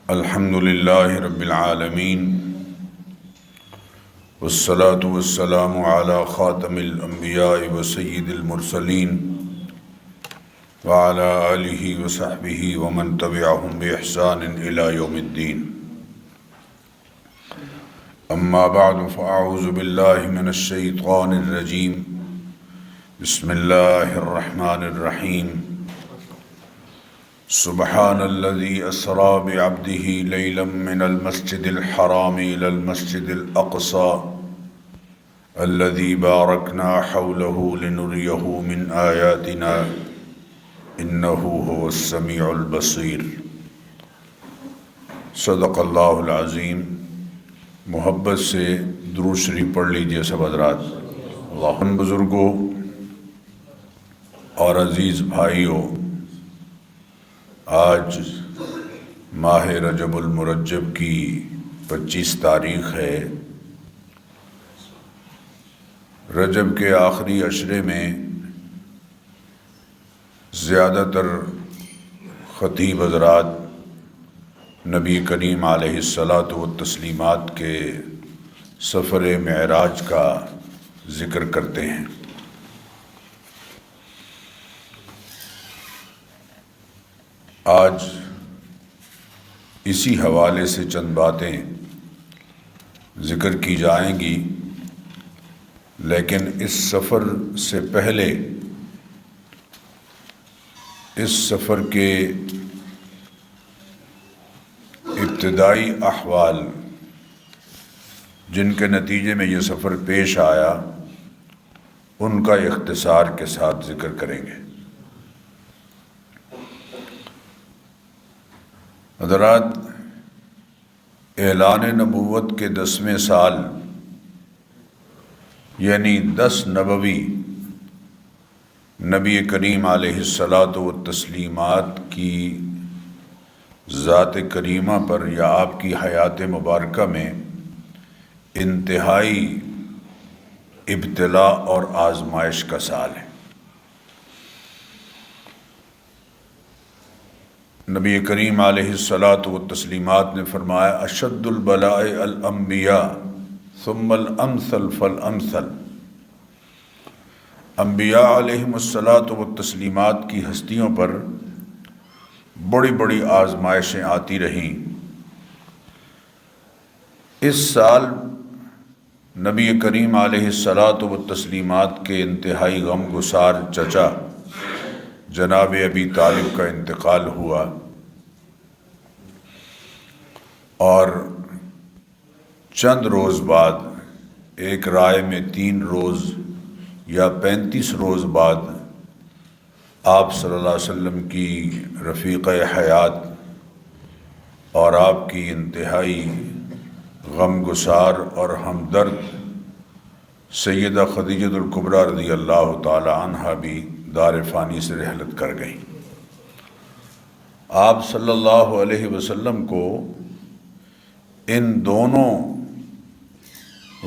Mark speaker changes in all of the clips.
Speaker 1: الحمد للہ رب العالمین والصلاة والسلام علی خاتم الانبیاء وسید المرسلین وعلی آلہ وصحبہ ومن تبعہم بإحسان الی یوم الدین اما بعد فاعوذ باللہ من الشیطان الرجیم بسم اللہ الرحمن الرحیم سبحان الذي أسرى بعبده ليلا من المسجد الحرام إلى المسجد الأقصى الذي باركنا حوله لنريه من آياتنا إنه هو السميع البصير صدق اللہ العظیم۔ محبت سے درود شریف پڑھ لیجئے سب حضرات۔ اللہ بزرگوں اور عزیز بھائیوں، آج ماہ رجب المرجب کی 25 تاریخ ہے۔ رجب کے آخری عشرے میں زیادہ تر خطیب حضرات نبی کریم علیہ الصلاۃ والتسلیمات کے سفر معراج کا ذکر کرتے ہیں۔ آج اسی حوالے سے چند باتیں ذکر کی جائیں گی، لیکن اس سفر سے پہلے اس سفر کے ابتدائی احوال جن کے نتیجے میں یہ سفر پیش آیا ان کا اختصار کے ساتھ ذکر کریں گے۔ حضرات، اعلان نبوت کے 10ویں سال یعنی 10 نبوی نبی کریم علیہ الصلاۃ والتسلیمات کی ذات کریمہ پر یا آپ کی حیات مبارکہ میں انتہائی ابتلاء اور آزمائش کا سال ہے۔ نبی کریم علیہ الصلاۃ والتسلیمات نے فرمایا اشد البلاء الانبیاء ثم الامثل فالامثل۔ انبیاء علیہم الصلاۃ والتسلیمات کی ہستیوں پر بڑی بڑی آزمائشیں آتی رہیں۔ اس سال نبی کریم علیہ الصلاۃ والتسلیمات کے انتہائی غم گسار چچا جناب ابی طالب کا انتقال ہوا، اور چند روز بعد، ایک رائے میں 3 روز یا 35 روز بعد، آپ صلی اللہ علیہ وسلم کی رفیقہ حیات اور آپ کی انتہائی غم گسار اور ہمدرد سیدہ خدیجہ الکبریٰ رضی اللہ تعالی عنہا بھی دار فانی سے رحلت کر گئیں۔ آپ صلی اللہ علیہ وسلم کو ان دونوں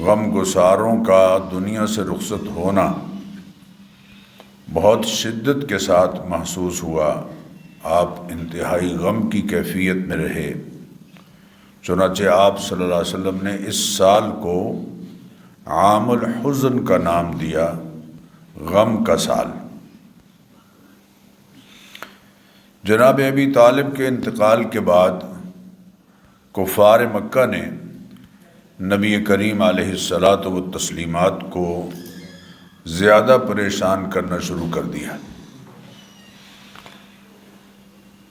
Speaker 1: غم گساروں کا دنیا سے رخصت ہونا بہت شدت کے ساتھ محسوس ہوا۔ آپ انتہائی غم کی کیفیت میں رہے، چنانچہ آپ صلی اللہ علیہ وسلم نے اس سال کو عام الحزن کا نام دیا، غم کا سال۔ جناب ابی طالب کے انتقال کے بعد کفار مکہ نے نبی کریم علیہ الصلاۃ والتسلیمات کو زیادہ پریشان کرنا شروع کر دیا۔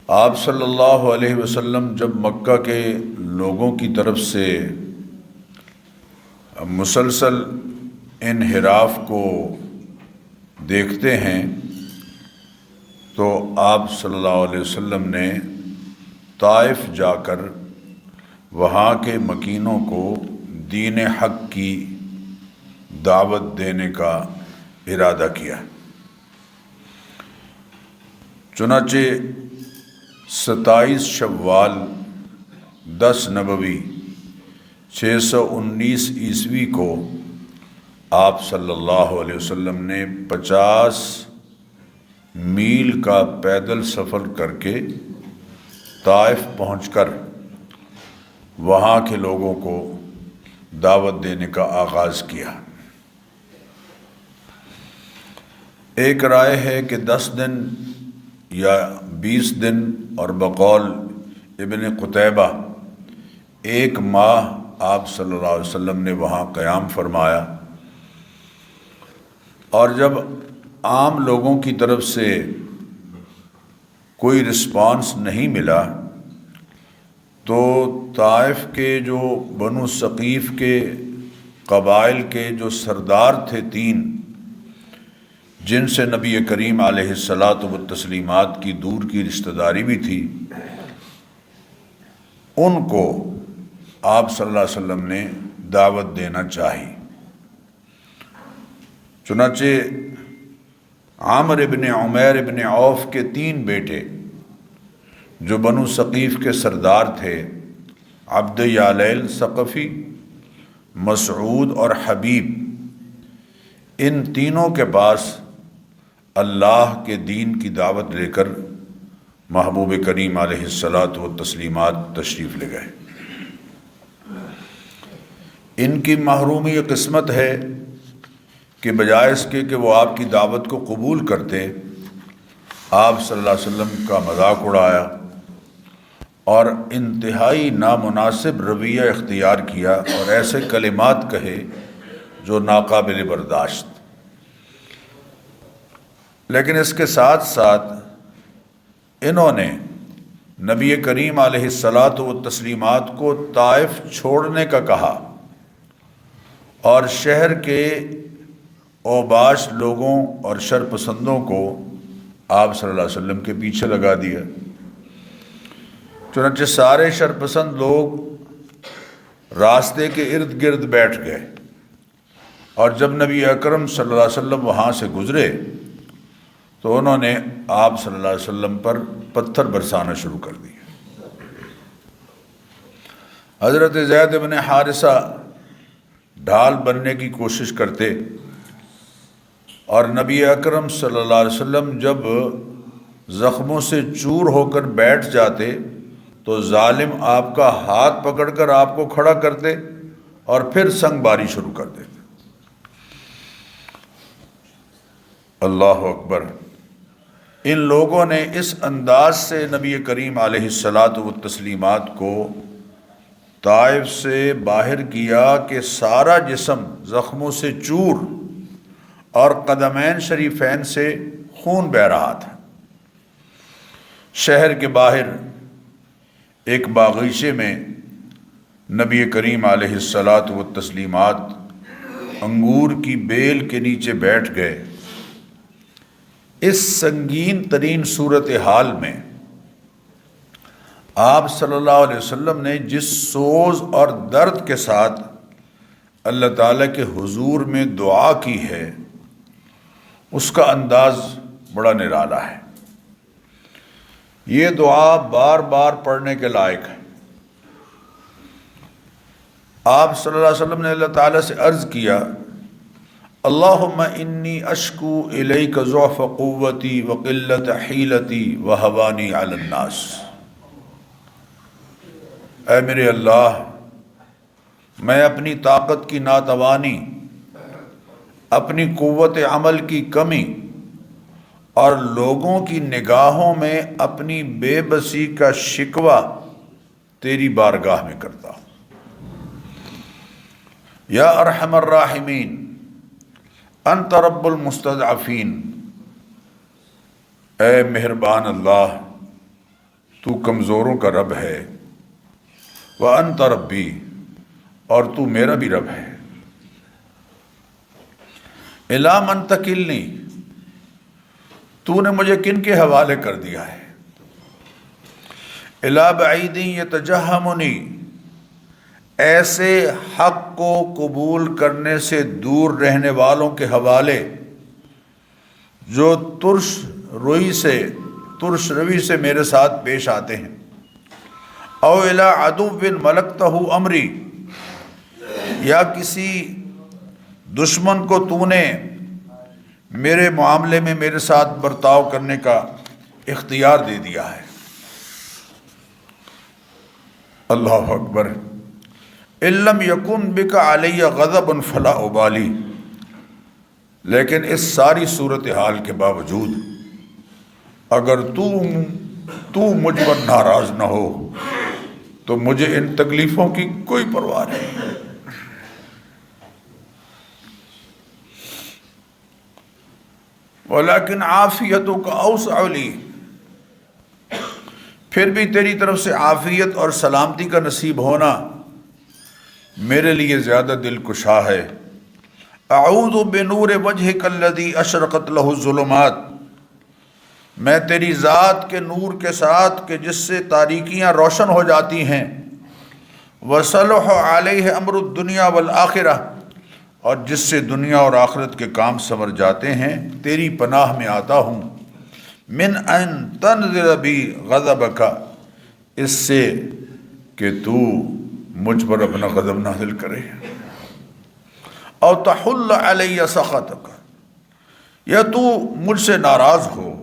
Speaker 1: آپ صلی اللہ علیہ وسلم جب مکہ کے لوگوں کی طرف سے مسلسل انحراف کو دیکھتے ہیں تو آپ صلی اللہ علیہ وسلم نے طائف جا کر وہاں کے مکینوں کو دین حق کی دعوت دینے کا ارادہ کیا۔ چنانچہ 27 شوال 10 نبوی 619 عیسوی کو آپ صلی اللہ علیہ وسلم نے 50 میل کا پیدل سفر کر کے طائف پہنچ کر وہاں کے لوگوں کو دعوت دینے کا آغاز کیا۔ ایک رائے ہے کہ 10 دن یا 20 دن، اور بقول ابن قتیبہ 1 ماہ آپ صلی اللہ علیہ وسلم نے وہاں قیام فرمایا، اور جب عام لوگوں کی طرف سے کوئی رسپانس نہیں ملا تو طائف کے جو بنو ثقیف کے قبائل کے جو سردار تھے 3، جن سے نبی کریم علیہ الصلاۃ والتسلیمات کی دور کی رشتہ داری بھی تھی، ان کو آپ صلی اللہ علیہ وسلم نے دعوت دینا چاہی۔ چنانچہ عامر ابن عمیر ابن عوف کے 3 بیٹے جو بنو ثقیف کے سردار تھے، عبد یالیل ثقفی، مسعود اور حبیب، ان تینوں کے پاس اللہ کے دین کی دعوت لے کر محبوب کریم علیہ الصلاۃ والتسلیمات تشریف لے گئے۔ ان کی محرومی یہ قسمت ہے کہ بجائے اس کے کہ وہ آپ کی دعوت کو قبول کرتے، آپ صلی اللہ علیہ وسلم کا مذاق اڑایا اور انتہائی نامناسب رویہ اختیار کیا اور ایسے کلمات کہے جو ناقابل برداشت۔ لیکن اس کے ساتھ ساتھ انہوں نے نبی کریم علیہ الصلاۃ والتسلیمات کو طائف چھوڑنے کا کہا اور شہر کے اوباش لوگوں اور شرپسندوں کو آپ صلی اللہ علیہ وسلم کے پیچھے لگا دیا۔ چنانچہ سارے شرپسند لوگ راستے کے ارد گرد بیٹھ گئے، اور جب نبی اکرم صلی اللہ علیہ وسلم وہاں سے گزرے تو انہوں نے آپ صلی اللہ علیہ وسلم پر پتھر برسانا شروع کر دیا۔ حضرت زید بن حارثہ ڈھال بننے کی کوشش کرتے، اور نبی اکرم صلی اللہ علیہ وسلم جب زخموں سے چور ہو کر بیٹھ جاتے تو ظالم آپ کا ہاتھ پکڑ کر آپ کو کھڑا کرتے اور پھر سنگ باری شروع کر دیتے۔ اللہ اکبر! ان لوگوں نے اس انداز سے نبی کریم علیہ الصلاۃ والتسلیمات کو طائف سے باہر کیا کہ سارا جسم زخموں سے چور اور قدمین شریفین سے خون بہہ رہا تھا۔ شہر کے باہر ایک باغیچے میں نبی کریم علیہ الصلاۃ والتسلیمات انگور کی بیل کے نیچے بیٹھ گئے۔ اس سنگین ترین صورتحال میں آپ صلی اللہ علیہ وسلم نے جس سوز اور درد کے ساتھ اللہ تعالیٰ کے حضور میں دعا کی ہے، اس کا انداز بڑا نرالا ہے۔ یہ دعا بار بار پڑھنے کے لائق ہے۔ آپ صلی اللہ علیہ وسلم نے اللہ تعالیٰ سے عرض کیا، اللہم انی اشکو الیک ضعف قوتی وقلت حیلتی وہوانی علی الناس۔ اے میرے اللہ، میں اپنی طاقت کی ناتوانی، اپنی قوت عمل کی کمی اور لوگوں کی نگاہوں میں اپنی بے بسی کا شکوہ تیری بارگاہ میں کرتا ہوں۔ یا ارحم الراحمین، انت رب المستضعفین، اے مہربان اللہ، تو کمزوروں کا رب ہے، وانت ربی، اور تو میرا بھی رب ہے۔ الی من تکلنی، تو نے مجھے کن کے حوالے کر دیا ہے؟ الی بعید یتجہمنی، ایسے حق کو قبول کرنے سے دور رہنے والوں کے حوالے جو ترش روی سے میرے ساتھ پیش آتے ہیں۔ او الی عدو ملکتہ امری، یا کسی دشمن کو تو نے میرے معاملے میں میرے ساتھ برتاؤ کرنے کا اختیار دے دیا ہے۔ اللہ اکبر. ان لم یکن بک علی غضب فلا ابالی. لیکن اس ساری صورتحال کے باوجود اگر تو مجھ پر ناراض نہ ہو تو مجھے ان تکلیفوں کی کوئی پرواہ نہیں. ولیکن عافیتک اوسع لی. پھر بھی تیری طرف سے عافیت اور سلامتی کا نصیب ہونا میرے لیے زیادہ دل کشا ہے. اعوذ بنور وجہک الذی اشرقت لہ الظلمات. میں تیری ذات کے نور کے ساتھ کہ جس سے تاریکیاں روشن ہو جاتی ہیں. وصلح علیہ امر الدنیا والآخرہ. اور جس سے دنیا اور آخرت کے کام سنور جاتے ہیں. تیری پناہ میں آتا ہوں. من ان تنزل بی غضبک. اس سے کہ تو مجھ پر اپنا غضب نازل کرے. او تحل علی سخطک. یا تو مجھ سے ناراض ہو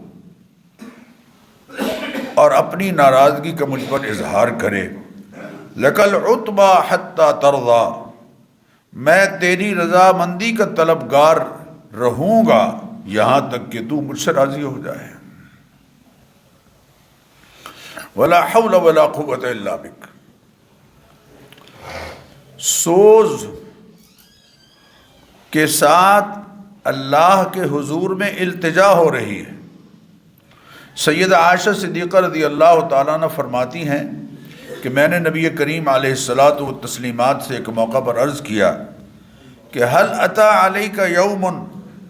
Speaker 1: اور اپنی ناراضگی کا مجھ پر اظہار کرے. لکل عتبی حتی ترضی. میں تیری رضامندی کا طلبگار رہوں گا یہاں تک کہ تو مجھ سے راضی ہو جائے. ولا حول ولا قوت الا بک. سوز کے ساتھ اللہ کے حضور میں التجا ہو رہی ہے. سیدہ عائشہ صدیقہ رضی اللہ تعالیٰ عنہ فرماتی ہیں کہ میں نے نبی کریم علیہ الصلاۃ والتسلیمات سے ایک موقع پر عرض کیا کہ حل اتی علیک یوم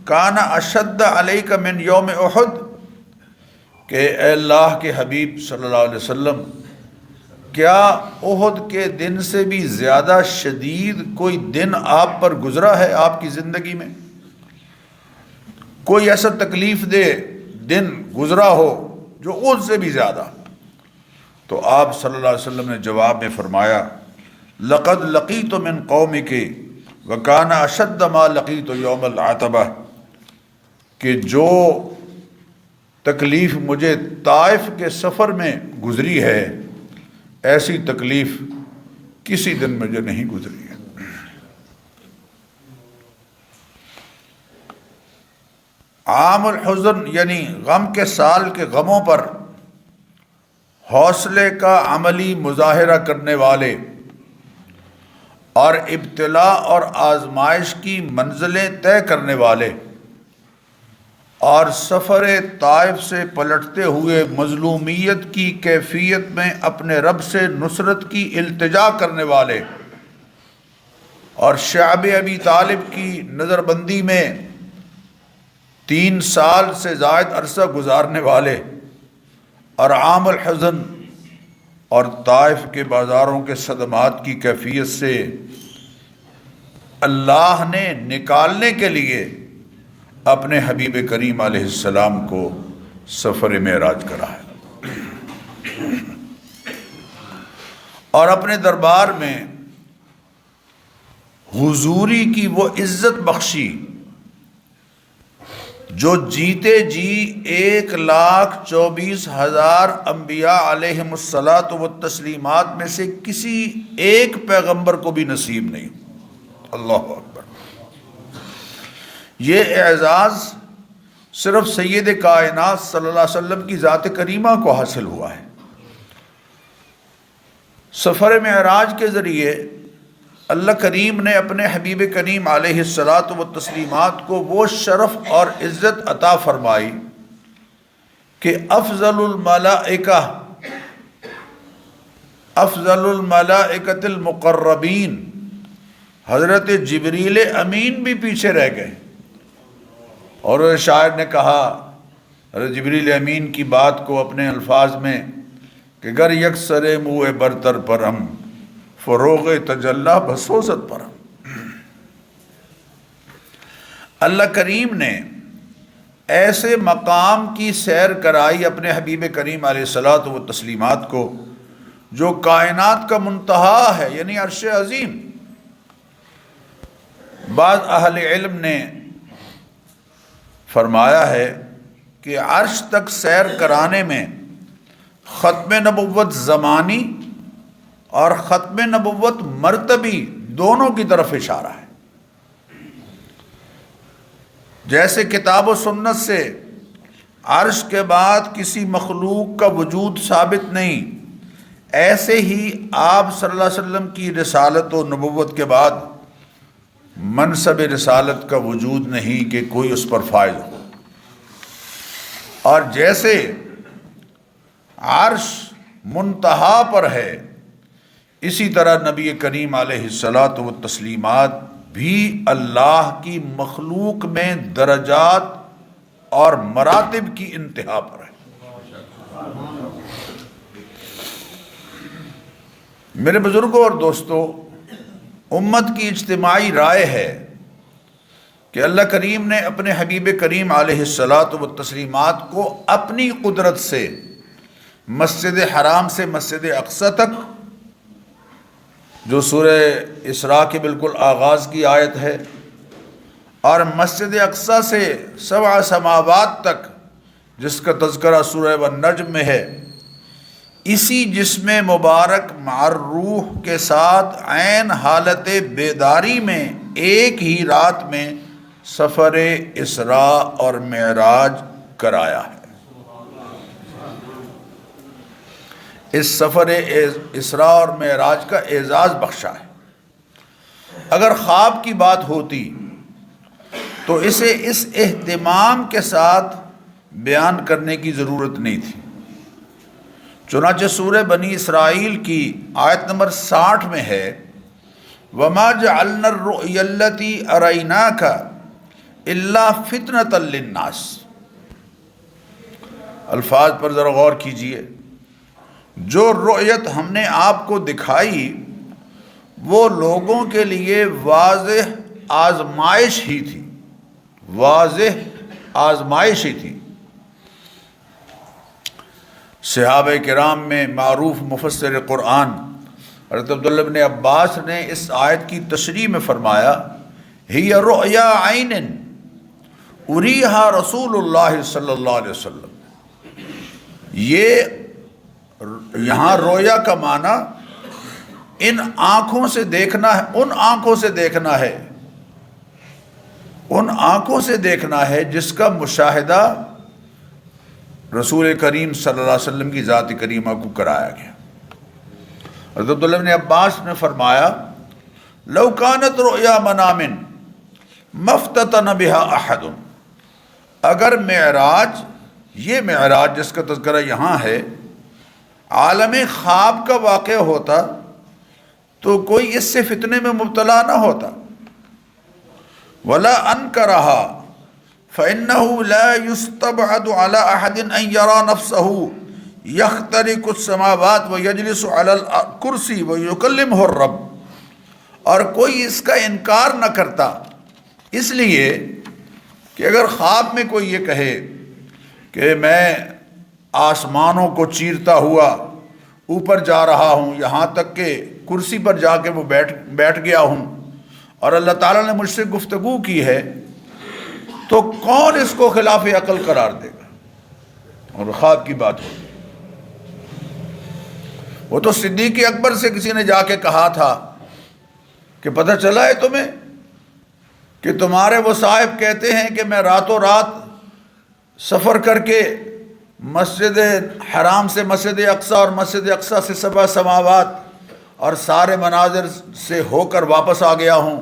Speaker 1: کان اشد علیک من یوم احد. کہ اے اللہ کے حبیب صلی اللہ علیہ وسلم کیا احد کے دن سے بھی زیادہ شدید کوئی دن آپ پر گزرا ہے آپ کی زندگی میں؟ کوئی ایسا تکلیف دہ دن گزرا ہو جو احد سے بھی زیادہ؟ تو آپ صلی اللہ علیہ وسلم نے جواب میں فرمایا لقد لقیت من قومک وکان اشد ما لقیت یوم العتبہ. کہ جو تکلیف مجھے طائف کے سفر میں گزری ہے ایسی تکلیف کسی دن مجھے نہیں گزری ہے. عام الحزن یعنی غم کے سال کے غموں پر حوصلے کا عملی مظاہرہ کرنے والے اور ابتلا اور آزمائش کی منزلیں طے کرنے والے اور سفر طائف سے پلٹتے ہوئے مظلومیت کی کیفیت میں اپنے رب سے نصرت کی التجا کرنے والے اور شعب ابی طالب کی نظر بندی میں 3 سال سے زائد عرصہ گزارنے والے اور عام الحزن اور طائف کے بازاروں کے صدمات کی کیفیت سے اللہ نے نکالنے کے لیے اپنے حبیب کریم علیہ السلام کو سفر معراج کرا ہے اور اپنے دربار میں حضوری کی وہ عزت بخشی جو جیتے جی 1,24,000 انبیاء علیہم الصلاۃ والتسلیمات میں سے کسی ایک پیغمبر کو بھی نصیب نہیں. اللہ اکبر. یہ اعزاز صرف سید کائنات صلی اللہ علیہ وسلم کی ذات کریمہ کو حاصل ہوا ہے. سفر معراج کے ذریعے اللہ کریم نے اپنے حبیب کریم علیہ الصلاۃ والتسلیمات کو وہ شرف اور عزت عطا فرمائی کہ افضل الملائکۃ المقربین حضرت جبریل امین بھی پیچھے رہ گئے. اور شاعر نے کہا حضرت جبریل امین کی بات کو اپنے الفاظ میں کہ گر یکسر موئے برتر پرم فروغ تجلی بسوست پرم. اللہ کریم نے ایسے مقام کی سیر کرائی اپنے حبیب کریم علیہ الصلاۃ والتسلیمات کو جو کائنات کا منتہا ہے یعنی عرش عظیم. بعض اہل علم نے فرمایا ہے کہ عرش تک سیر کرانے میں ختم نبوت زمانی اور ختم نبوت مرتبی دونوں کی طرف اشارہ ہے۔ جیسے کتاب و سنت سے عرش کے بعد کسی مخلوق کا وجود ثابت نہیں، ایسے ہی آپ صلی اللہ علیہ وسلم کی رسالت و نبوت کے بعد منصب رسالت کا وجود نہیں کہ کوئی اس پر فائز ہو۔ اور جیسے عرش منتہا پر ہے، اسی طرح نبی کریم علیہ الصلاۃ والتسلیمات بھی اللہ کی مخلوق میں درجات اور مراتب کی انتہا پر ہے۔ میرے بزرگوں اور دوستو، امت کی اجتماعی رائے ہے کہ اللہ کریم نے اپنے حبیب کریم علیہ الصلاۃ والتسلیمات کو اپنی قدرت سے مسجد حرام سے مسجد اقصی تک، جو سورہ اسراء کے بالکل آغاز کی آیت ہے، اور مسجد اقصی سے 7 سماوات تک جس کا تذکرہ سورہ والنجم میں ہے، اسی جسم مبارک مع روح کے ساتھ عین حالت بیداری میں ایک ہی رات میں سفر اسراء اور معراج کرایا ہے۔ اس سفر اسراء اور معراج کا اعزاز بخشا ہے۔ اگر خواب کی بات ہوتی تو اسے اس اہتمام کے ساتھ بیان کرنے کی ضرورت نہیں تھی۔ چنانچہ سورہ بنی اسرائیل کی آیت نمبر 60 میں ہے، وَمَا جَعَلْنَا الرُّؤْيَا الَّتِي أَرَيْنَاكَ إِلَّا فِتْنَةً لِلنَّاسِ۔ الفاظ پر ذرا غور کیجئے۔ جو رؤیت ہم نے آپ کو دکھائی وہ لوگوں کے لیے واضح آزمائش ہی تھی، واضح آزمائش ہی تھی۔ صحابہ کرام میں معروف مفسر قرآن حضرت عبداللہ بن عباس نے اس آیت کی تشریح میں فرمایا، ہی رؤیا عین اریہا رسول اللہ صلی اللہ علیہ وسلم۔ یہ یہاں رویا کا معنی ان آنکھوں سے دیکھنا ہے، ان آنکھوں سے دیکھنا ہے، ان آنکھوں سے دیکھنا ہے جس کا مشاہدہ رسول کریم صلی اللہ علیہ وسلم کی ذات کریمہ کو کرایا گیا۔ حضرت عبداللہ بن عباس نے فرمایا، لو کانت رؤیا منام مفتتن بها احد، اگر معراج، یہ معراج جس کا تذکرہ یہاں ہے، عالم خواب کا واقعہ ہوتا تو کوئی اس سے فتنے میں مبتلا نہ ہوتا۔ ولا انکرہا فإنه لا يستبعد على أحد أن يرى نفسه يخترق السماوات ويجلس على الكرسي ويكلمه الرب، اور کوئی اس کا انکار نہ کرتا، اس لیے کہ اگر خواب میں کوئی یہ کہے کہ میں آسمانوں کو چیرتا ہوا اوپر جا رہا ہوں، یہاں تک کہ کرسی پر جا کے وہ بیٹھ گیا ہوں، اور اللہ تعالیٰ نے مجھ سے گفتگو کی ہے، تو کون اس کو خلاف عقل قرار دے گا؟ اور خواب کی بات ہوگی۔ وہ تو صدیق اکبر سے کسی نے جا کے کہا تھا کہ پتہ چلا ہے تمہیں کہ تمہارے وہ صاحب کہتے ہیں کہ میں راتوں رات سفر کر کے مسجد حرام سے مسجد اقصی اور مسجد اقصی سے 7 سماوات اور سارے مناظر سے ہو کر واپس آ گیا ہوں۔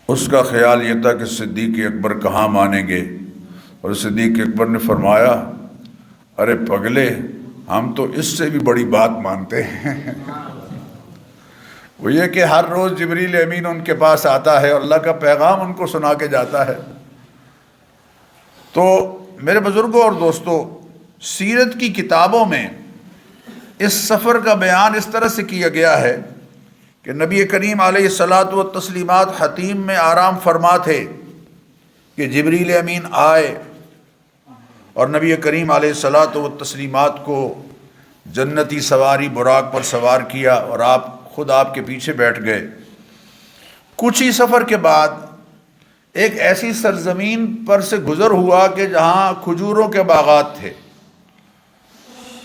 Speaker 1: اس کا خیال یہ تھا کہ صدیق اکبر کہاں مانیں گے، اور صدیق اکبر نے فرمایا، ارے پگلے، ہم تو اس سے بھی بڑی بات مانتے ہیں۔ وہ یہ کہ ہر روز جبریل امین ان کے پاس آتا ہے اور اللہ کا پیغام ان کو سنا کے جاتا ہے۔ تو میرے بزرگوں اور دوستو، سیرت کی کتابوں میں اس سفر کا بیان اس طرح سے کیا گیا ہے کہ نبی کریم علیہ الصلاۃ والتسلیمات حتیم میں آرام فرما تھے کہ جبریل امین آئے اور نبی کریم علیہ الصلاۃ والتسلیمات کو جنتی سواری براق پر سوار کیا اور آپ خود آپ کے پیچھے بیٹھ گئے۔ کچھ ہی سفر کے بعد ایک ایسی سرزمین پر سے گزر ہوا کہ جہاں کھجوروں کے باغات تھے،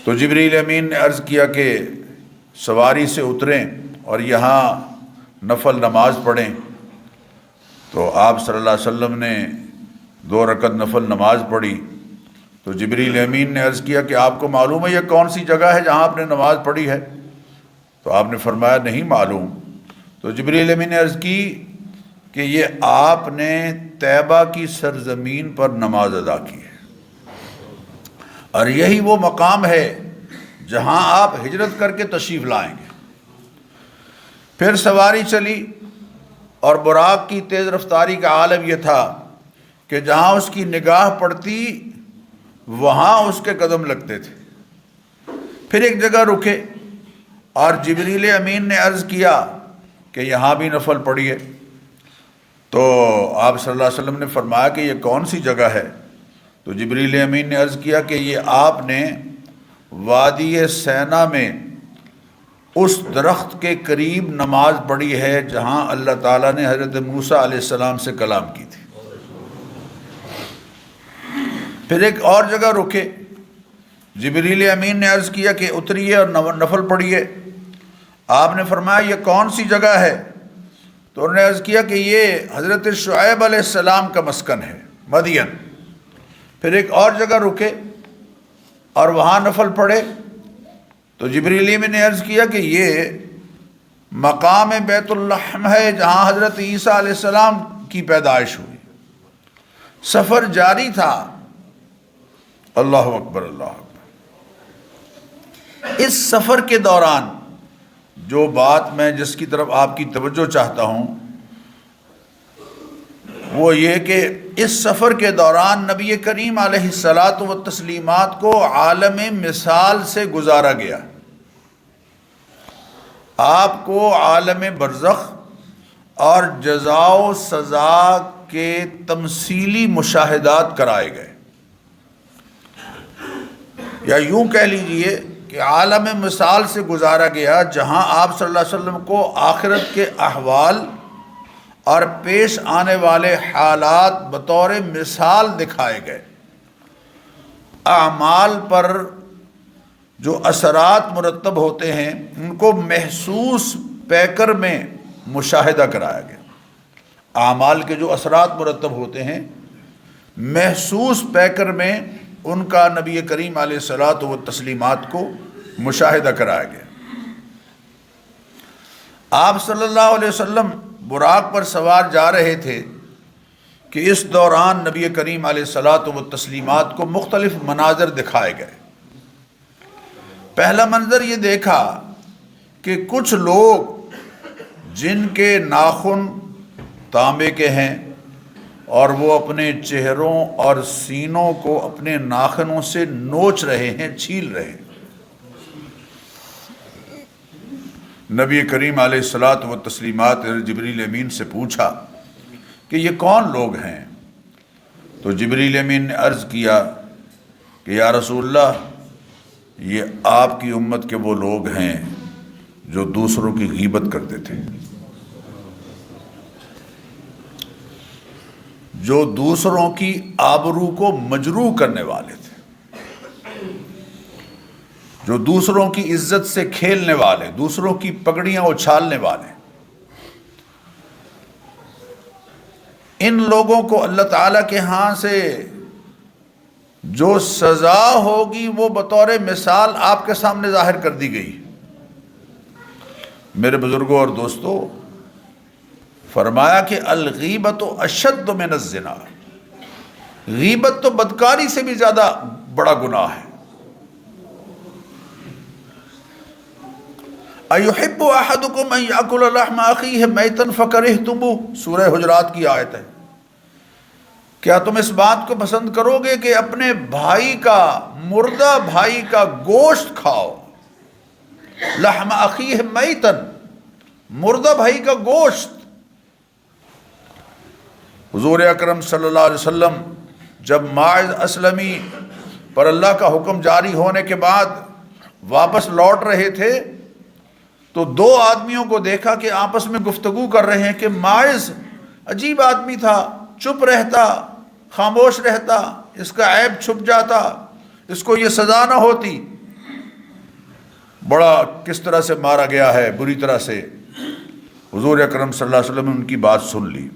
Speaker 1: تو جبریل امین نے عرض کیا کہ سواری سے اتریں اور یہاں نفل نماز پڑھیں، تو آپ صلی اللہ علیہ وسلم نے 2 رکعت نفل نماز پڑھی۔ تو جبریل امین نے عرض کیا کہ آپ کو معلوم ہے یہ کون سی جگہ ہے جہاں آپ نے نماز پڑھی ہے؟ تو آپ نے فرمایا نہیں معلوم۔ تو جبریل امین نے عرض کی کہ یہ آپ نے طیبہ کی سرزمین پر نماز ادا کی ہے، اور یہی وہ مقام ہے جہاں آپ ہجرت کر کے تشریف لائیں گے۔ پھر سواری چلی، اور براق کی تیز رفتاری کا عالم یہ تھا کہ جہاں اس کی نگاہ پڑتی وہاں اس کے قدم لگتے تھے۔ پھر ایک جگہ رکے اور جبریل امین نے عرض کیا کہ یہاں بھی نفل پڑھیے۔ تو آپ صلی اللہ علیہ وسلم نے فرمایا کہ یہ کون سی جگہ ہے؟ تو جبریل امین نے عرض کیا کہ یہ آپ نے وادی سینا میں اس درخت کے قریب نماز پڑھی ہے جہاں اللہ تعالیٰ نے حضرت موسیٰ علیہ السلام سے کلام کی تھی۔ پھر ایک اور جگہ رکے، جبریل امین نے عرض کیا کہ اتریے اور نفل پڑھیے۔ آپ نے فرمایا یہ کون سی جگہ ہے؟ تو انہوں نے عرض کیا کہ یہ حضرت شعیب علیہ السلام کا مسکن ہے، مدین۔ پھر ایک اور جگہ رکے اور وہاں نفل پڑھے۔ تو جبریل امین نے عرض کیا کہ یہ مقام بیت اللحم ہے جہاں حضرت عیسیٰ علیہ السلام کی پیدائش ہوئی۔ سفر جاری تھا۔ اللہ اکبر، اللہ اکبر۔ اس سفر کے دوران جو بات میں جس کی طرف آپ کی توجہ چاہتا ہوں وہ یہ کہ اس سفر کے دوران نبی کریم علیہ الصلاۃ والتسلیمات کو عالم مثال سے گزارا گیا۔ آپ کو عالم برزخ اور جزا و سزا کے تمثیلی مشاہدات کرائے گئے، یا یوں کہہ لیجئے کہ عالم مثال سے گزارا گیا جہاں آپ صلی اللہ علیہ وسلم کو آخرت کے احوال اور پیش آنے والے حالات بطور مثال دکھائے گئے۔ اعمال پر جو اثرات مرتب ہوتے ہیں ان کو محسوس پیکر میں مشاہدہ کرایا گیا۔ اعمال کے جو اثرات مرتب ہوتے ہیں محسوس پیکر میں ان کا نبی کریم علیہ الصلاۃ والتسلیمات کو مشاہدہ کرایا گیا۔ آپ صلی اللہ علیہ وسلم براق پر سوار جا رہے تھے کہ اس دوران نبی کریم علیہ الصلاۃ والتسلیمات کو مختلف مناظر دکھائے گئے۔ پہلا منظر یہ دیکھا کہ کچھ لوگ جن کے ناخن تانبے کے ہیں اور وہ اپنے چہروں اور سینوں کو اپنے ناخنوں سے نوچ رہے ہیں، چھیل رہے ہیں۔ نبی کریم علیہ الصلاۃ والتسلیمات جبریل امین سے پوچھا کہ یہ کون لوگ ہیں؟ تو جبریل امین نے عرض کیا کہ یا رسول اللہ، یہ آپ کی امت کے وہ لوگ ہیں جو دوسروں کی غیبت کرتے تھے، جو دوسروں کی آبرو کو مجروح کرنے والے تھے، جو دوسروں کی عزت سے کھیلنے والے، دوسروں کی پگڑیاں اچھالنے والے۔ ان لوگوں کو اللہ تعالیٰ کے ہاں سے جو سزا ہوگی وہ بطور مثال آپ کے سامنے ظاہر کر دی گئی۔ میرے بزرگوں اور دوستوں، فرمایا کہ الغیبت اشد من الزنا، غیبت تو بدکاری سے بھی زیادہ بڑا گناہ ہے۔ ایحب احدکم ان یاکل لحم اخیہ میتا فکرہتموہ، سورہ حجرات کی آیت ہے۔ کیا تم اس بات کو پسند کرو گے کہ اپنے بھائی کا، مردہ بھائی کا گوشت کھاؤ؟ لحم اخیہ میتا، مردہ بھائی کا گوشت۔ حضور اکرم صلی اللہ علیہ وسلم جب ماعز اسلمی پر اللہ کا حکم جاری ہونے کے بعد واپس لوٹ رہے تھے تو 2 آدمیوں کو دیکھا کہ آپس میں گفتگو کر رہے ہیں کہ ماعز عجیب آدمی تھا، چپ رہتا، خاموش رہتا، اس کا عیب چھپ جاتا، اس کو یہ سزا نہ ہوتی۔ بڑا کس طرح سے مارا گیا ہے بری طرح سے۔ حضور اکرم صلی اللہ علیہ وسلم نے ان کی بات سن لی،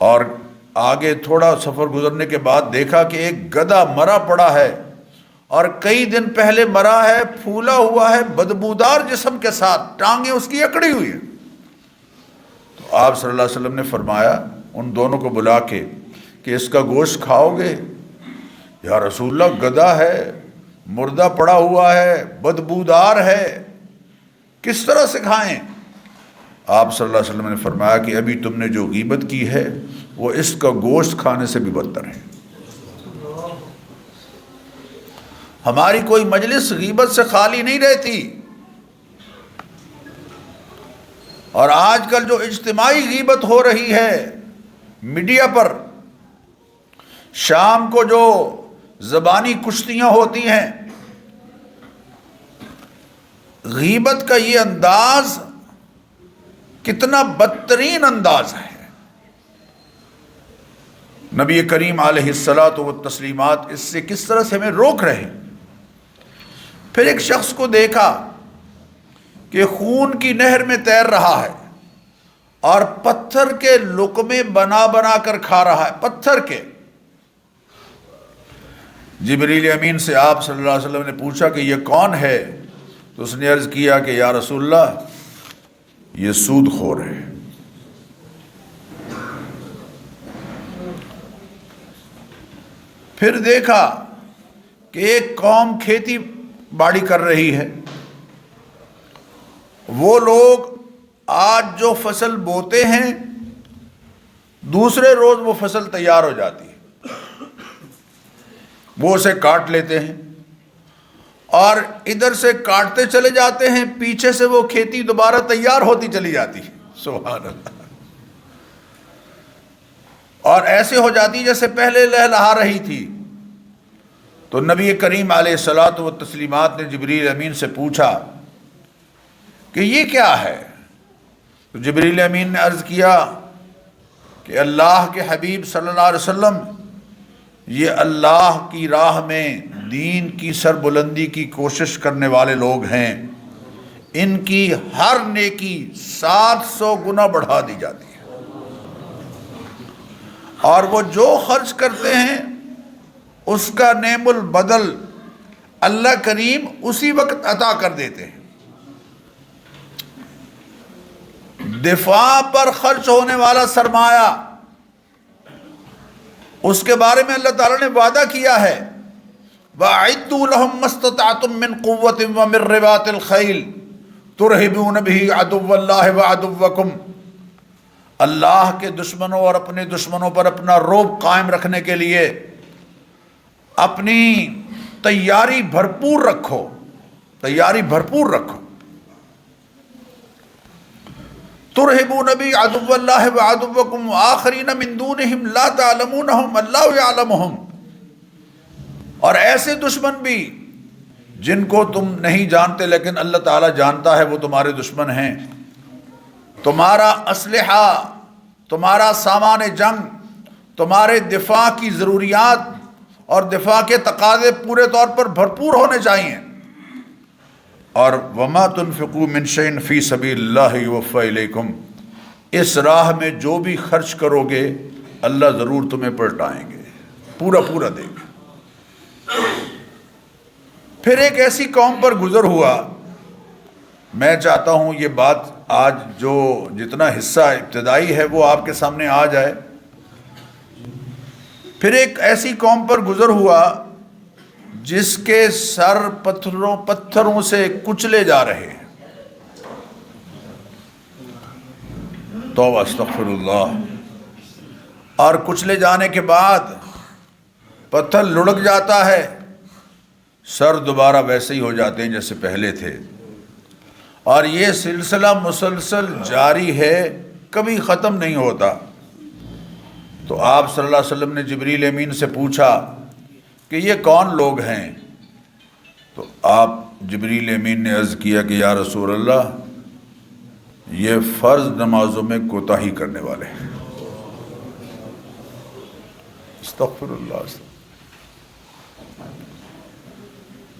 Speaker 1: اور آگے تھوڑا سفر گزرنے کے بعد دیکھا کہ ایک گدھا مرا پڑا ہے، اور کئی دن پہلے مرا ہے، پھولا ہوا ہے، بدبودار جسم کے ساتھ، ٹانگیں اس کی اکڑی ہوئی ہیں۔ تو آپ صلی اللہ علیہ وسلم نے فرمایا ان دونوں کو بلا کے کہ اس کا گوشت کھاؤ گے؟ یا رسول اللہ، گدھا ہے، مردہ پڑا ہوا ہے، بدبودار ہے، کس طرح سے کھائیں؟ آپ صلی اللہ علیہ وسلم نے فرمایا کہ ابھی تم نے جو غیبت کی ہے وہ اس کا گوشت کھانے سے بھی بدتر ہے۔ ہماری کوئی مجلس غیبت سے خالی نہیں رہتی، اور آج کل جو اجتماعی غیبت ہو رہی ہے میڈیا پر، شام کو جو زبانی کشتیاں ہوتی ہیں، غیبت کا یہ انداز کتنا بدترین انداز ہے۔ نبی کریم علیہ الصلاۃ والتسلیمات اس سے کس طرح سے ہمیں روک رہے ہیں۔ پھر ایک شخص کو دیکھا کہ خون کی نہر میں تیر رہا ہے اور پتھر کے لقمے بنا بنا کر کھا رہا ہے، پتھر کے۔ جبریل امین سے آپ صلی اللہ علیہ وسلم نے پوچھا کہ یہ کون ہے؟ تو اس نے عرض کیا کہ یا رسول اللہ، یہ سود خور ہے۔ پھر دیکھا کہ ایک قوم کھیتی باڑی کر رہی ہے، وہ لوگ آج جو فصل بوتے ہیں دوسرے روز وہ فصل تیار ہو جاتی ہے، وہ اسے کاٹ لیتے ہیں اور ادھر سے کاٹتے چلے جاتے ہیں، پیچھے سے وہ کھیتی دوبارہ تیار ہوتی چلی جاتی ہے۔ سبحان اللہ۔ اور ایسے ہو جاتی جیسے پہلے لہلہا رہی تھی۔ تو نبی کریم علیہ الصلاۃ والتسلیمات نے جبریل امین سے پوچھا کہ یہ کیا ہے؟ تو جبریل امین نے عرض کیا کہ اللہ کے حبیب صلی اللہ علیہ وسلم، یہ اللہ کی راہ میں دین کی سربلندی کی کوشش کرنے والے لوگ ہیں، ان کی ہر نیکی 700 گنا بڑھا دی جاتی ہے، اور وہ جو خرچ کرتے ہیں اس کا نعم البدل اللہ کریم اسی وقت عطا کر دیتے ہیں۔ دفاع پر خرچ ہونے والا سرمایہ، اس کے بارے میں اللہ تعالیٰ نے وعدہ کیا ہے، وَأَعِدُّوا لَهُم مَّا اسْتَطَعْتُم مِّن قُوَّةٍ وَمِن رِّبَاطِ الْخَيْلِ تُرْهِبُونَ بِهِ عَدُوَّ اللَّهِ وَعَدُوَّكُمْ، اللہ کے دشمنوں اور اپنے دشمنوں پر اپنا رعب قائم رکھنے کے لیے اپنی تیاری بھرپور رکھو، تیاری بھرپور رکھو۔ ترہبون بی عدو اللہ وعدوکم وآخرین من دونہم لا تعلمونہم اللہ یعلمہم، اور ایسے دشمن بھی جن کو تم نہیں جانتے لیکن اللہ تعالیٰ جانتا ہے وہ تمہارے دشمن ہیں۔ تمہارا اسلحہ، تمہارا سامان جنگ، تمہارے دفاع کی ضروریات اور دفاع کے تقاضے پورے طور پر بھرپور ہونے چاہیے۔ اور وما تنفقوا من شیء فی سبیل اللہ یوفی الیکم، اس راہ میں جو بھی خرچ کرو گے اللہ ضرور تمہیں پلٹائیں گے، پورا پورا دیں گے۔ پھر ایک ایسی قوم پر گزر ہوا، میں چاہتا ہوں یہ بات آج جو جتنا حصہ ابتدائی ہے وہ آپ کے سامنے آ جائے۔ پھر ایک ایسی قوم پر گزر ہوا جس کے سر پتھروں سے کچلے جا رہے ہیں، توبہ استغفر اللہ، اور کچلے جانے کے بعد پتھر لڑک جاتا ہے، سر دوبارہ ویسے ہی ہو جاتے ہیں جیسے پہلے تھے، اور یہ سلسلہ مسلسل جاری ہے، کبھی ختم نہیں ہوتا۔ تو آپ صلی اللہ علیہ وسلم نے جبریل امین سے پوچھا کہ یہ کون لوگ ہیں؟ تو آپ جبریل امین نے عرض کیا کہ یا رسول اللہ، یہ فرض نمازوں میں کوتاہی کرنے والے ہیں۔ استغفر اللہ۔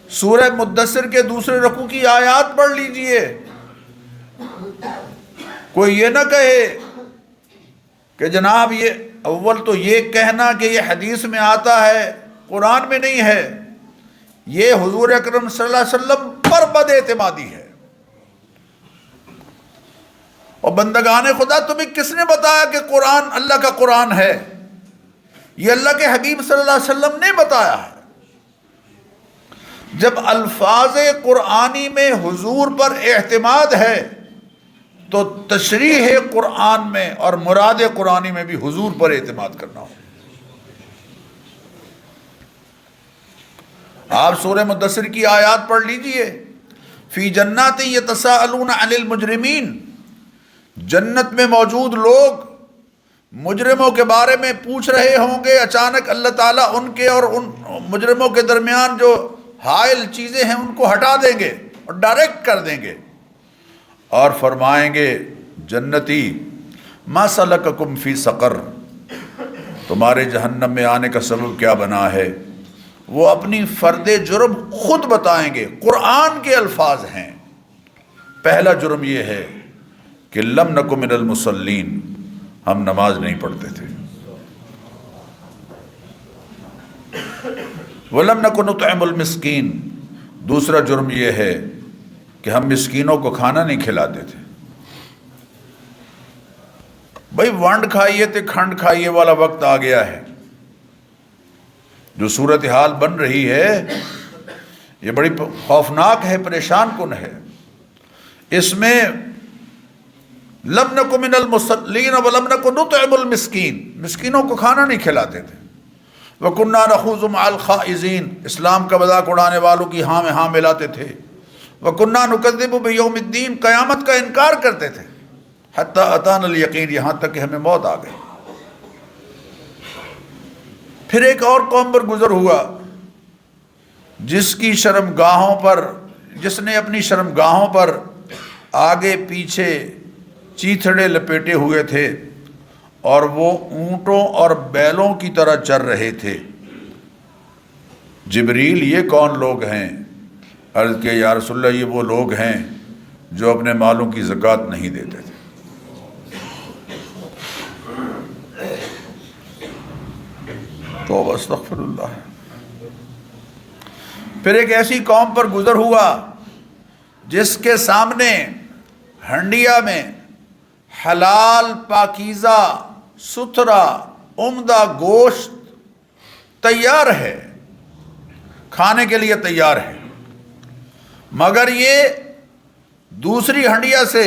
Speaker 1: سورہ مدثر کے دوسرے رکوع کی آیات پڑھ لیجئے. کوئی یہ نہ کہے کہ جناب یہ اول تو یہ کہنا کہ یہ حدیث میں آتا ہے قرآن میں نہیں ہے، یہ حضور اکرم صلی اللہ علیہ وسلم پر بد اعتمادی ہے. اور بندگان خدا تمہیں کس نے بتایا کہ قرآن اللہ کا قرآن ہے؟ یہ اللہ کے حبیب صلی اللہ علیہ وسلم نے بتایا ہے. جب الفاظ قرآنی میں حضور پر اعتماد ہے تو تشریح قرآن میں اور مراد قرآنی میں بھی حضور پر اعتماد کرنا ہو. آپ سورہ مدثر کی آیات پڑھ لیجئے. فی جنات یتساءلون عن المجرمین، جنت میں موجود لوگ مجرموں کے بارے میں پوچھ رہے ہوں گے. اچانک اللہ تعالیٰ ان کے اور ان مجرموں کے درمیان جو حائل چیزیں ہیں ان کو ہٹا دیں گے اور ڈائریکٹ کر دیں گے، اور فرمائیں گے جنتی ما سلککم فی سقر، تمہارے جہنم میں آنے کا سبب کیا بنا ہے؟ وہ اپنی فرد جرم خود بتائیں گے. قرآن کے الفاظ ہیں. پہلا جرم یہ ہے کہ لم نک من المصلین، ہم نماز نہیں پڑھتے تھے. وَلَمْ نَكُ نُطْعِمُ الْمِسْكِينَ، دوسرا جرم یہ ہے کہ ہم مسکینوں کو کھانا نہیں کھلاتے تھے. بھائی ونڈ کھائیے تے کھنڈ کھائیے والا وقت آ گیا ہے. جو صورتحال بن رہی ہے یہ بڑی خوفناک ہے، پریشان کن ہے. اس میں لم نک من المصلین ولم نک نطعم المسکین، مسکینوں کو کھانا نہیں کھلاتے تھے. وَكُنَّا نَخُوضُ مَعَ الْخَائِضِينَ، اسلام کا مذاق اڑانے والوں کی ہاں میں ہاں ملاتے تھے. وَكُنَّا نُكَذِّبُ بِيَوْمِ الدِّينِ، قیامت کا انکار کرتے تھے. حَتَّى أَتَانَا الْيَقِينُ، یہاں تک کہ ہمیں موت آ گئی. پھر ایک اور قوم پر گزر ہوا جس کی شرمگاہوں پر، جس نے اپنی شرمگاہوں پر آگے پیچھے چیتھڑے لپیٹے ہوئے تھے اور وہ اونٹوں اور بیلوں کی طرح چر رہے تھے. جبریل یہ کون لوگ ہیں؟ عرض کہ یا رسول اللہ یہ وہ لوگ ہیں جو اپنے مالوں کی زکوٰۃ نہیں دیتے تھے. توبہ استغفر اللہ. پھر ایک ایسی قوم پر گزر ہوا جس کے سامنے ہنڈیا میں حلال پاکیزہ ستھرا عمدہ گوشت تیار ہے، کھانے کے لیے تیار ہے، مگر یہ دوسری ہنڈیا سے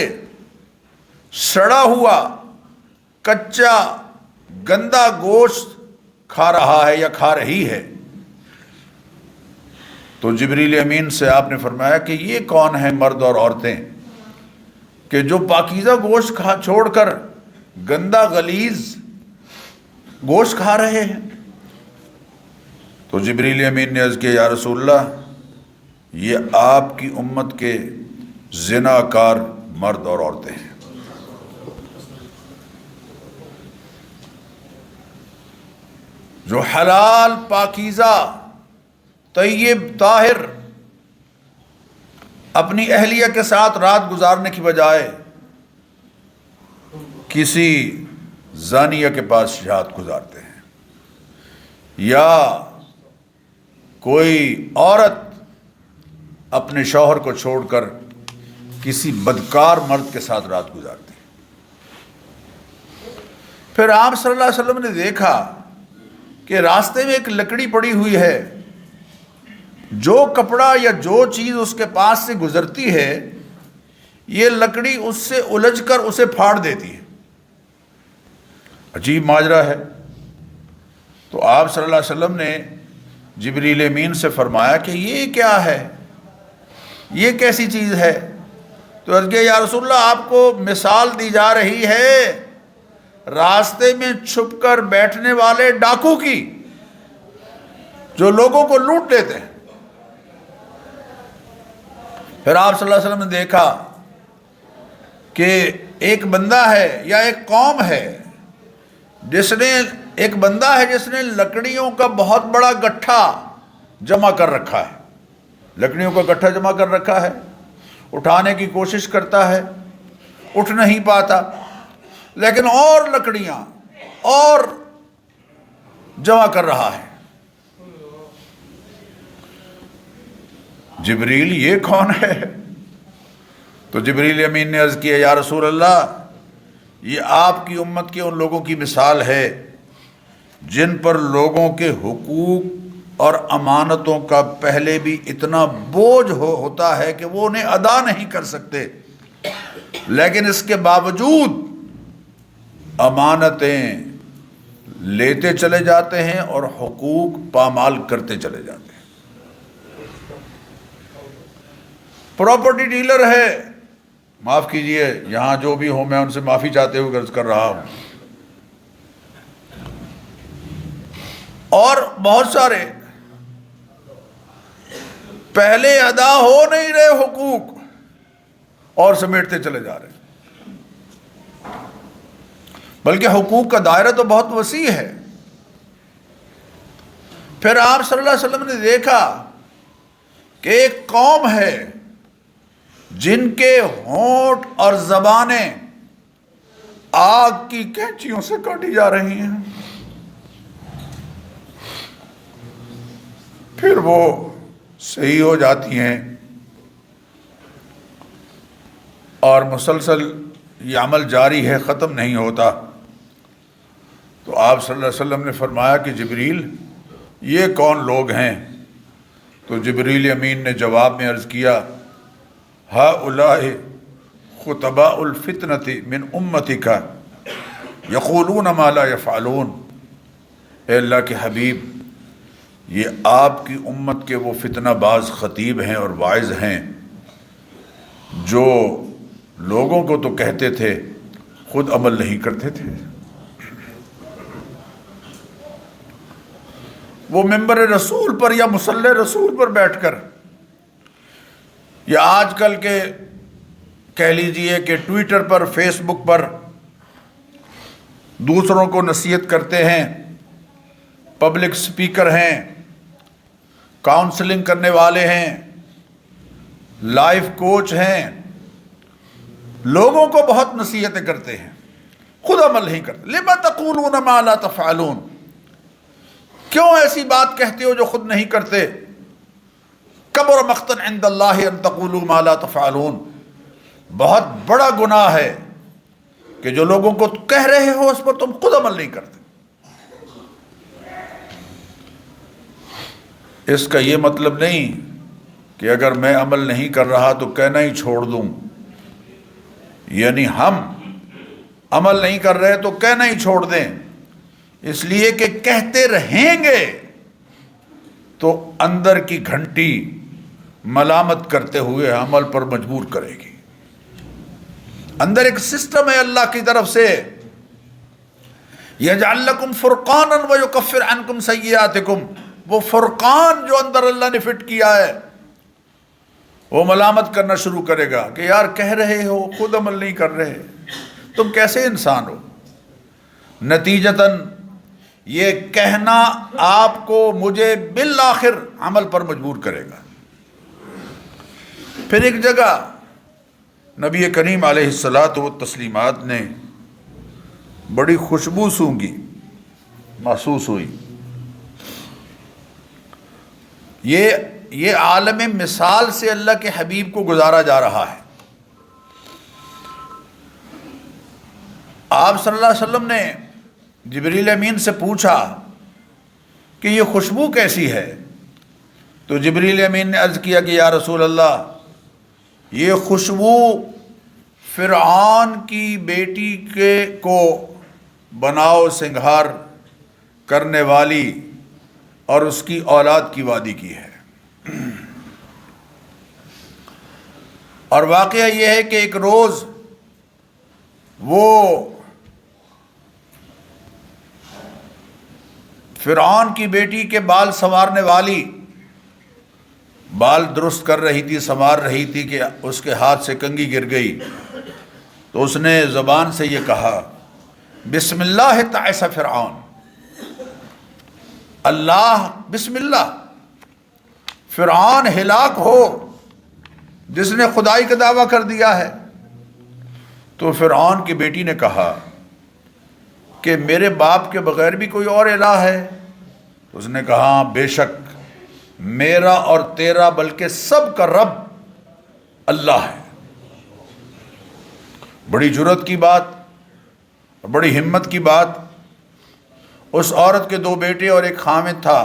Speaker 1: سڑا ہوا کچا گندا گوشت کھا رہا ہے یا کھا رہی ہے. تو جبریل امین سے آپ نے فرمایا کہ یہ کون ہیں مرد اور عورتیں کہ جو پاکیزہ گوشت چھوڑ کر گندا غلیظ گوشت کھا رہے ہیں؟ تو جبریل امین نے عرض کیا یا رسول اللہ یہ آپ کی امت کے زنا کار مرد اور عورتیں ہیں. جو حلال پاکیزہ طیب طاہر اپنی اہلیہ کے ساتھ رات گزارنے کی بجائے کسی زانیہ کے پاس رات گزارتے ہیں، یا کوئی عورت اپنے شوہر کو چھوڑ کر کسی بدکار مرد کے ساتھ رات گزارتی ہے. پھر آپ صلی اللہ علیہ وسلم نے دیکھا کہ راستے میں ایک لکڑی پڑی ہوئی ہے، جو کپڑا یا جو چیز اس کے پاس سے گزرتی ہے یہ لکڑی اس سے الجھ کر اسے پھاڑ دیتی ہے. عجیب ماجرا ہے. تو آپ صلی اللہ علیہ وسلم نے جبریل امین سے فرمایا کہ یہ کیا ہے، یہ کیسی چیز ہے؟ تو عرض کیا یا رسول اللہ آپ کو مثال دی جا رہی ہے راستے میں چھپ کر بیٹھنے والے ڈاکو کی جو لوگوں کو لوٹ لیتے ہیں. پھر آپ صلی اللہ علیہ وسلم نے دیکھا کہ ایک بندہ ہے یا ایک قوم ہے جس نے لکڑیوں کا بہت بڑا گٹھا جمع کر رکھا ہے. لکڑیوں کا گٹھا جمع کر رکھا ہے، اٹھانے کی کوشش کرتا ہے، اٹھ نہیں پاتا، لیکن اور لکڑیاں اور جمع کر رہا ہے۔ جبریل یہ کون ہے؟ تو جبریل امین نے عرض کیا یا رسول اللہ، یہ آپ کی امت کے ان لوگوں کی مثال ہے جن پر لوگوں کے حقوق اور امانتوں کا پہلے بھی اتنا بوجھ ہوتا ہے کہ وہ انہیں ادا نہیں کر سکتے، لیکن اس کے باوجود امانتیں لیتے چلے جاتے ہیں اور حقوق پامال کرتے چلے جاتے ہیں۔ پراپرٹی ڈیلر ہے، معاف کیجئے یہاں جو بھی ہوں میں ان سے معافی چاہتے ہوئے عرض کر رہا ہوں، اور بہت سارے پہلے ادا ہو نہیں رہے حقوق اور سمیٹتے چلے جا رہے ہیں، بلکہ حقوق کا دائرہ تو بہت وسیع ہے۔ پھر آپ صلی اللہ علیہ وسلم نے دیکھا کہ ایک قوم ہے جن کے ہونٹ اور زبانیں آگ کی کینچیوں سے کاٹی جا رہی ہیں، پھر وہ صحیح ہو جاتی ہیں اور مسلسل یہ عمل جاری ہے، ختم نہیں ہوتا۔ تو آپ صلی اللہ علیہ وسلم نے فرمایا کہ جبریل یہ کون لوگ ہیں؟ تو جبریل امین نے جواب میں عرض کیا ہؤلاء خطباء الفتنۃ من امتک یقولون ما لا یفعلون۔ اے اللہ کے حبیب، یہ آپ کی امت کے وہ فتنہ باز خطیب ہیں اور واعظ ہیں جو لوگوں کو تو کہتے تھے، خود عمل نہیں کرتے تھے۔ وہ ممبر رسول پر یا مصلی رسول پر بیٹھ کر، یا آج کل کے کہہ لیجئے کہ ٹویٹر پر، فیس بک پر دوسروں کو نصیحت کرتے ہیں، پبلک سپیکر ہیں، کاؤنسلنگ کرنے والے ہیں، لائف کوچ ہیں، لوگوں کو بہت نصیحتیں کرتے ہیں، خود عمل نہیں کرتے۔ لما تقولون ما لا تفعلون، کیوں ایسی بات کہتے ہو جو خود نہیں کرتے؟ کبر مقتا عند اللہ ان تقولوا ما لا تفعلون، بہت بڑا گناہ ہے کہ جو لوگوں کو کہہ رہے ہو اس پر تم خود عمل نہیں کرتے۔ اس کا یہ مطلب نہیں کہ اگر میں عمل نہیں کر رہا تو کہنا ہی چھوڑ دوں، یعنی ہم عمل نہیں کر رہے تو کہنا ہی چھوڑ دیں، اس لیے کہ کہتے رہیں گے تو اندر کی گھنٹی ملامت کرتے ہوئے عمل پر مجبور کرے گی۔ اندر ایک سسٹم ہے اللہ کی طرف سے، یجعل لکم فرقانا ویکفر عنکم سیئاتکم، وہ فرقان جو اندر اللہ نے فٹ کیا ہے وہ ملامت کرنا شروع کرے گا کہ یار کہہ رہے ہو، خود عمل نہیں کر رہے، تم کیسے انسان ہو؟ نتیجتاً یہ کہنا آپ کو، مجھے بالآخر عمل پر مجبور کرے گا۔ پھر ایک جگہ نبی کریم علیہ الصلاۃ والتسلیمات نے بڑی خوشبو سونگھی، محسوس ہوئی۔ یہ عالم مثال سے اللہ کے حبیب کو گزارا جا رہا ہے۔ آپ صلی اللہ علیہ وسلم نے جبریل امین سے پوچھا کہ یہ خوشبو کیسی ہے؟ تو جبریل امین نے عرض کیا کہ یا رسول اللہ، یہ خوشبو فرعون کی بیٹی کو بناؤ سنگھار کرنے والی اور اس کی اولاد کی وادی کی ہے۔ اور واقعہ یہ ہے کہ ایک روز وہ فرعون کی بیٹی کے بال سنوارنے والی بال درست کر رہی تھی، سنوار رہی تھی کہ اس کے ہاتھ سے کنگھی گر گئی، تو اس نے زبان سے یہ کہا بسم اللہ تعس فرعون، اللہ بسم اللہ، فرعون ہلاک ہو جس نے خدائی کا دعویٰ کر دیا ہے۔ تو فرعون کی بیٹی نے کہا کہ میرے باپ کے بغیر بھی کوئی اور الہ ہے؟ اس نے کہا ہاں بے شک، میرا اور تیرا بلکہ سب کا رب اللہ ہے۔ بڑی جرات کی بات، بڑی ہمت کی بات۔ اس عورت کے 2 بیٹے اور ایک خامد تھا۔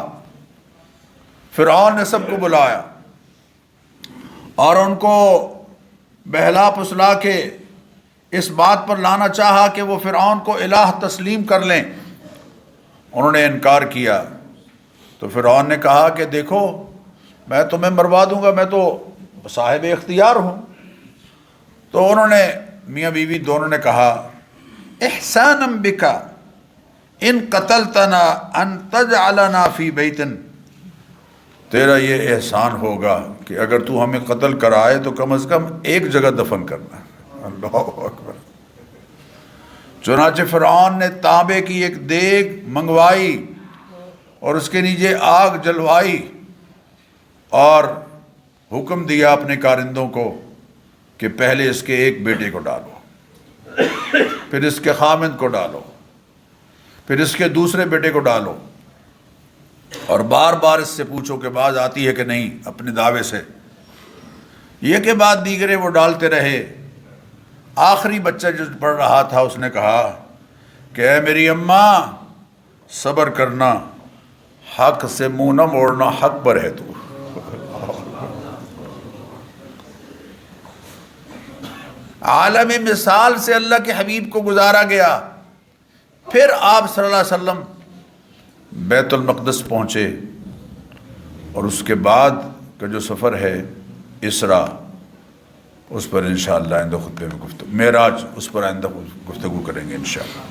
Speaker 1: فرعون نے سب کو بلایا اور ان کو بہلا پسلا کے اس بات پر لانا چاہا کہ وہ فرعون کو الہ تسلیم کر لیں۔ انہوں نے انکار کیا۔ تو فرعون نے کہا کہ دیکھو میں تمہیں مروا دوں گا، میں تو صاحب اختیار ہوں۔ تو انہوں نے میاں بیوی دونوں نے کہا احسانم بکا ان قتلتنا ان تجعلنا فی بیتن، تیرا یہ احسان ہوگا کہ اگر تو ہمیں قتل کرائے تو کم از کم ایک جگہ دفن کرنا۔ اللہ اکبر۔ چنانچہ فرعون نے تانبے کی ایک دیگ منگوائی اور اس کے نیچے آگ جلوائی اور حکم دیا اپنے کارندوں کو کہ پہلے اس کے ایک بیٹے کو ڈالو، پھر اس کے خامند کو ڈالو، پھر اس کے دوسرے بیٹے کو ڈالو، اور بار بار اس سے پوچھو کہ باز آتی ہے کہ نہیں اپنے دعوے سے۔ یہ کہ بعد دیگرے وہ ڈالتے رہے۔ آخری بچہ جو پڑھ رہا تھا اس نے کہا کہ اے میری اماں صبر کرنا، حق سے منہ نہ موڑنا، حق پر ہے تو۔ عالم مثال سے اللہ کے حبیب کو گزارا گیا۔ پھر آپ صلی اللہ علیہ وسلم بیت المقدس پہنچے، اور اس کے بعد کا جو سفر ہے اسرا، اس پر انشاءاللہ آئندہ خطبے میں معراج، اس پر آئندہ گفتگو کریں گے انشاءاللہ۔